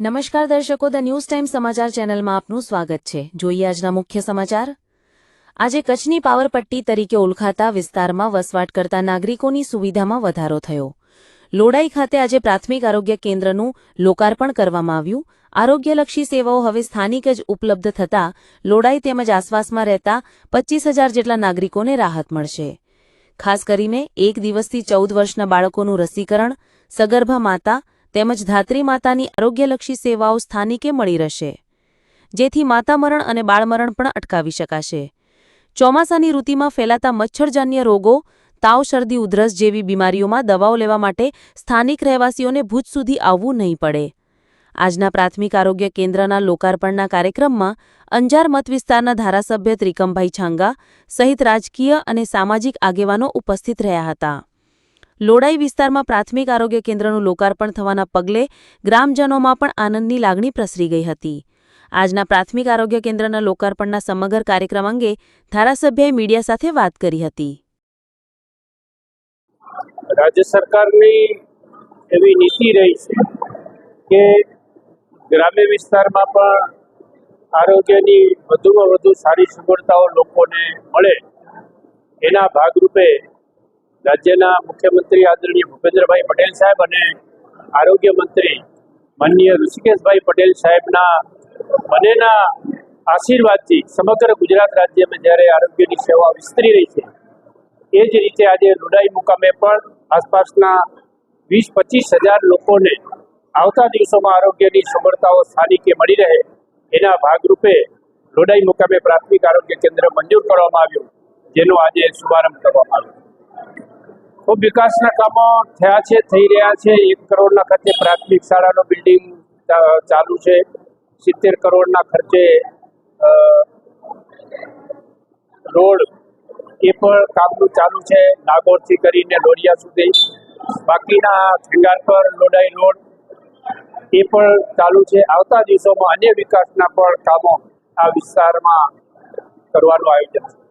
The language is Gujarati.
નમસ્કાર દર્શકો, ધ ન્યૂઝ ટાઈમ સમાચાર ચેનલમાં આપનું સ્વાગત છે। જોઈએ આજના મુખ્ય સમાચાર। આજે કચ્છની પાવરપટ્ટી તરીકે ઓળખાતા વિસ્તારમાં વસવાટ કરતા નાગરિકોની સુવિધામાં વધારો થયો। લોડાઈ ખાતે આજે પ્રાથમિક આરોગ્ય કેન્દ્રનું લોકાર્પણ કરવામાં આવ્યું। આરોગ્યલક્ષી સેવાઓ હવે સ્થાનિક જ ઉપલબ્ધ થતાં લોડાઈ તેમજ આસપાસમાં રહેતા 25,000 જેટલા નાગરિકોને રાહત મળશે। ખાસ કરીને એક દિવસથી 14 વર્ષના બાળકોનું રસીકરણ, સગર્ભા માતા તેમજ ધાત્રી માતાની આરોગ્યલક્ષી સેવાઓ સ્થાનિકે મળી રહેશે, જેથી માતા મરણ અને બાળમરણ પણ અટકાવી શકાશે। ચોમાસાની ઋતુમાં ફેલાતા મચ્છરજન્ય રોગો, તાવ, શરદી, ઉધરસ જેવી બીમારીઓમાં દવાઓ લેવા માટે સ્થાનિક રહેવાસીઓને ભુજ સુધી આવવું નહીં પડે। આજના પ્રાથમિક આરોગ્ય કેન્દ્રના લોકાર્પણના કાર્યક્રમમાં અંજાર મત વિસ્તારના ધારાસભ્ય ત્રિકમભાઈ છાંગા સહિત રાજકીય અને સામાજિક આગેવાનો ઉપસ્થિત રહ્યા હતા। લોડાઈ વિસ્તારમાં પ્રાથમિક આરોગ્ય કેન્દ્રનું લોકાર્પણ થવાના પગલે ગ્રામજનોમાં પણ આનંદની લાગણી પ્રસરી ગઈ હતી। આજના પ્રાથમિક આરોગ્ય કેન્દ્રના લોકાર્પણના સમગ્ર કાર્યક્રમ અંગે ધારાસભ્યએ મીડિયા સાથે વાત કરી હતી। રાજ્ય સરકારની એવી નીતિ રહી છે કે ગ્રામ્ય વિસ્તારમાં પણ આરોગ્યની વધુમાં વધુ સારી સગવડતાઓ લોકોને મળે, એના ભાગરૂપે રાજ્યના મુખ્યમંત્રી આદરણીય ભૂપેન્દ્રભાઈ પટેલ સાહેબ અને આરોગ્ય મંત્રી માનનીય ઋષિકેશભાઈ પટેલ સાહેબના બંનેના આશીર્વાદથી સમગ્ર ગુજરાત રાજ્યમાં જ્યારે આરોગ્યની સેવા વિસ્તરી રહી છે, એ જ રીતે આજે લોડાઈ મુકામે પણ આસપાસના 20-25,000 લોકોને આવતા દિવસોમાં આરોગ્યની સગવડતાઓ સ્થાનિકે મળી રહે, એના ભાગરૂપે લોડાઈ મુકામે પ્રાથમિક આરોગ્ય કેન્દ્ર મંજૂર કરવામાં આવ્યું, જેનો આજે શુભારંભ કરવામાં આવ્યો। ખૂબ વિકાસના કામો થયા છે, થઈ રહ્યા છે। 1 કરોડના ખર્ચે પ્રાથમિક શાળાનો બિલ્ડિંગ ચાલુ છે। 70 કરોડના ખર્ચે રોડ એ પણ કામનું ચાલુ છે, નાગોરથી કરીને લોરિયા સુધી। બાકીના ખેંગારપર લોડાઈ રોડ એ પણ ચાલુ છે। આવતા દિવસોમાં અન્ય વિકાસના પણ કામો આ વિસ્તારમાં કરવાનું આયોજન છે।